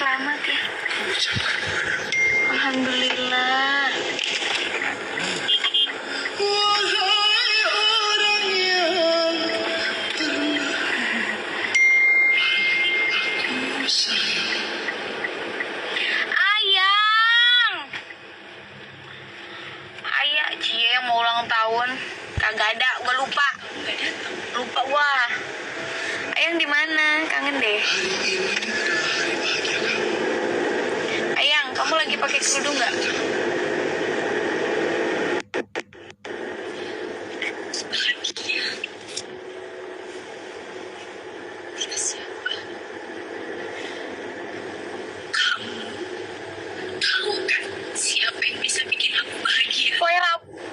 selamat ya. Alhamdulillah. Ayang, ayah cie mau ulang tahun, kagak ada, gua lupa. Lupa wah. Ayang di mana? Kangen deh. Ayang, kamu lagi pakai kerudung nggak?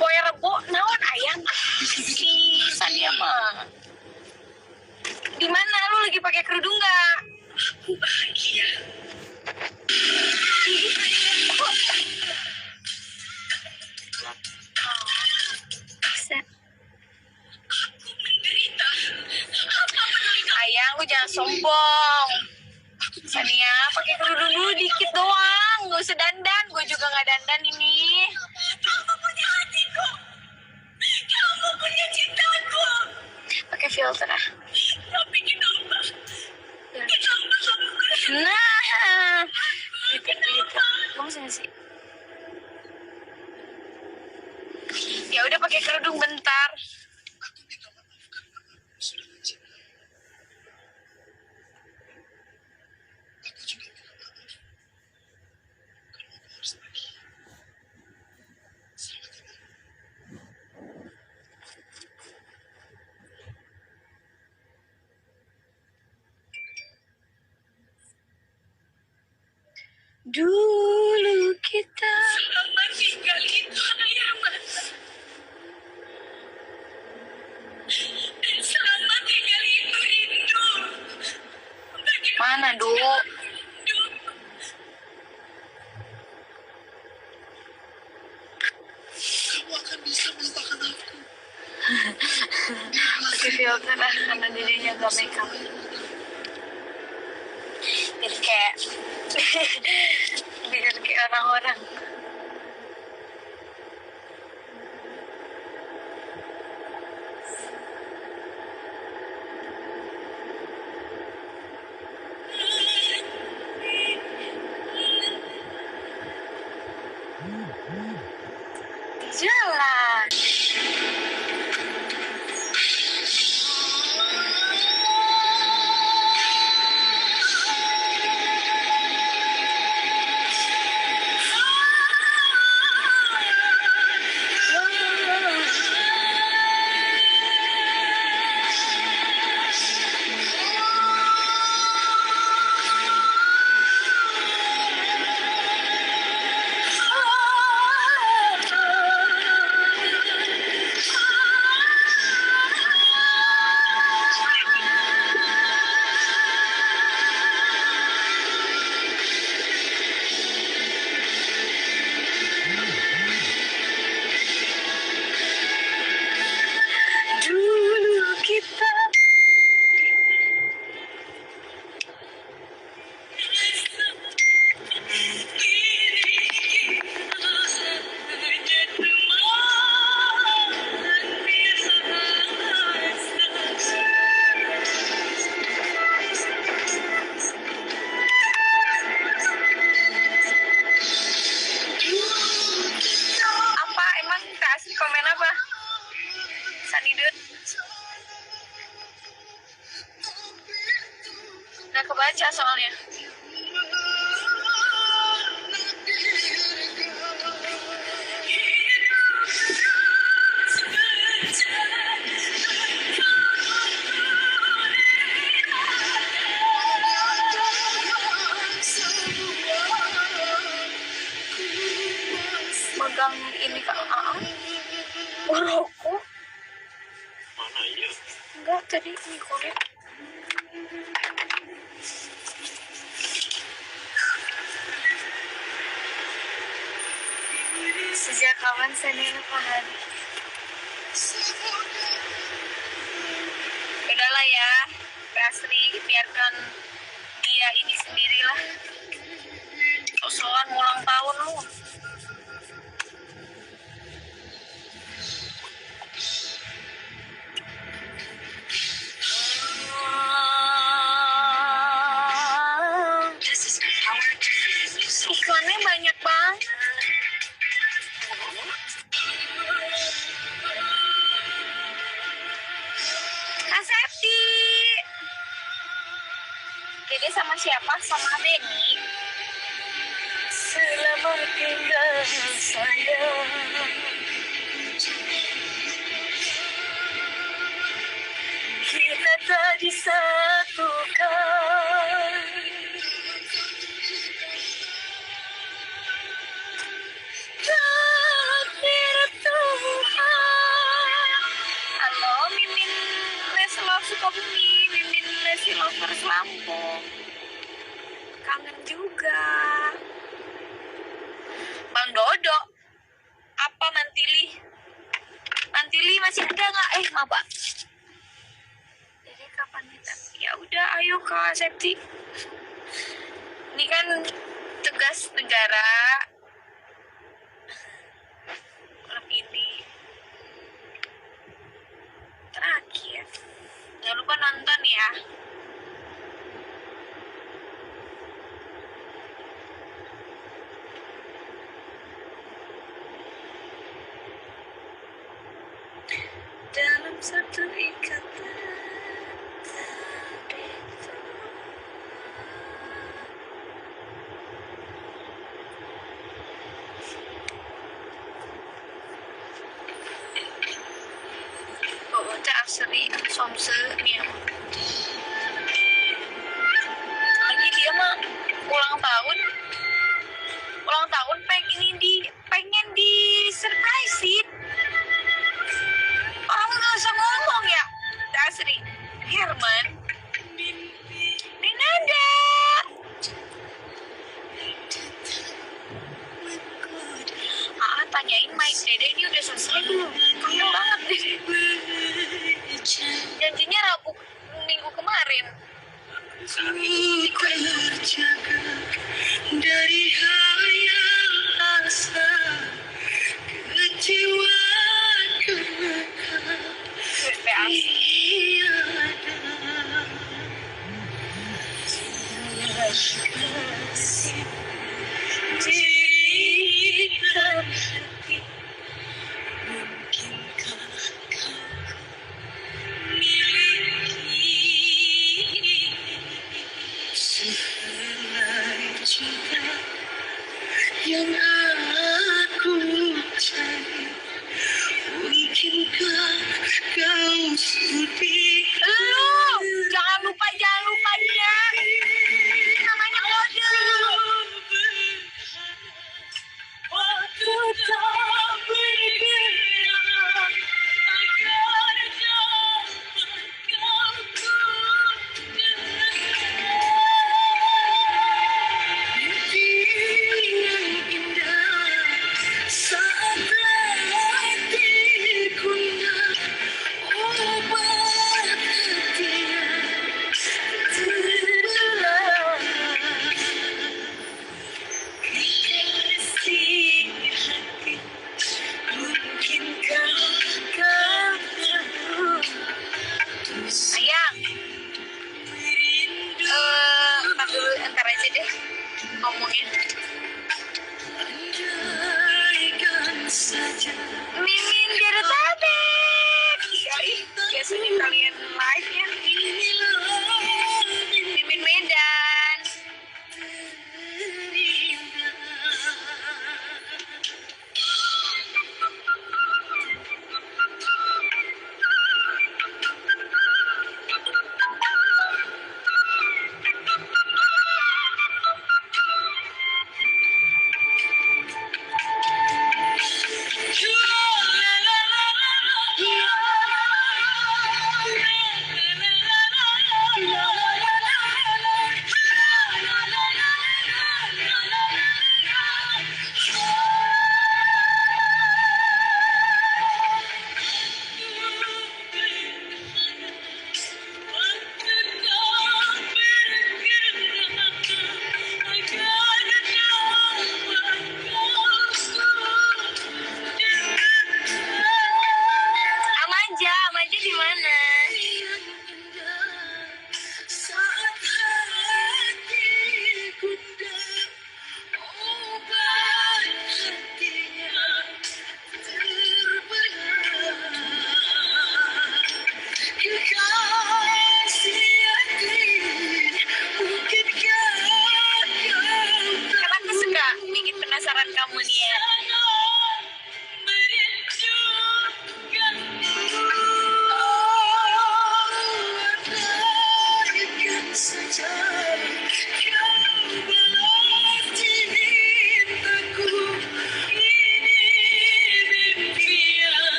Poe Rebo, naon Ayang? Si Sania mah. Di mana? Lu lagi pakai kerudung nggak? Aku bahagia. Ayang, lu jangan sombong. Sania, pakai kerudung dulu dikit doang. Gak usah dandan, gue juga gak dandan ini. Kamu punya hatiku. Kamu punya cintaku. Pakai filter ah. Tapi kenapa? Kenapa kamu berhenti? Nah, gitu. Kamu sini sih. Ya udah pakai kerudung bentar. Dulu kita selamat tinggal itu ayah mata. Dan selamat tinggal itu rindu. Mana dulu? Kamu akan bisa melupakan aku. Pakai filter lah karena dirinya gak make up. Jadi kayak biar kayak orang-orang. Jalan. Komen apa? Sanidut. Nggak kebaca soalnya. Megang ini Kak rokok. Mana ya? Enggak, tadi ini korek. Sejak kapan Sania Fahadi? Udahlah ya, Asri, biarkan dia ini sendirilah. sok-sokan ulang tahun lu. Iklannya banyak banget. Kak Septi. Jadi sama siapa? Sama Benny. Selamat tinggal sayang. Kita tak disatukan. Takdir Tuhan. Halo, Mimin Leslar Sukabumi, Mimin Lesi Lovers Lampung. Kangen juga. Bang Dodo, apa Mantili? Mantili masih ada nggak? Maba. Jadi kapan kita? Ya udah, ayo Kak Septi. Ini kan tugas negara. Ini terakhir. Jangan lupa nonton ya. Dalam satu ikatan tadi itu. Oh, tak seri, somse nih. Lagi dia mah ulang tahun pengen di surprisein. Orang nggak usah ngomong ya, Dasri, Herman, Dinada. Tanyain Mike Dede ini udah selesai belum? Kangen banget deh. Janjinya Rabu minggu kemarin. Dari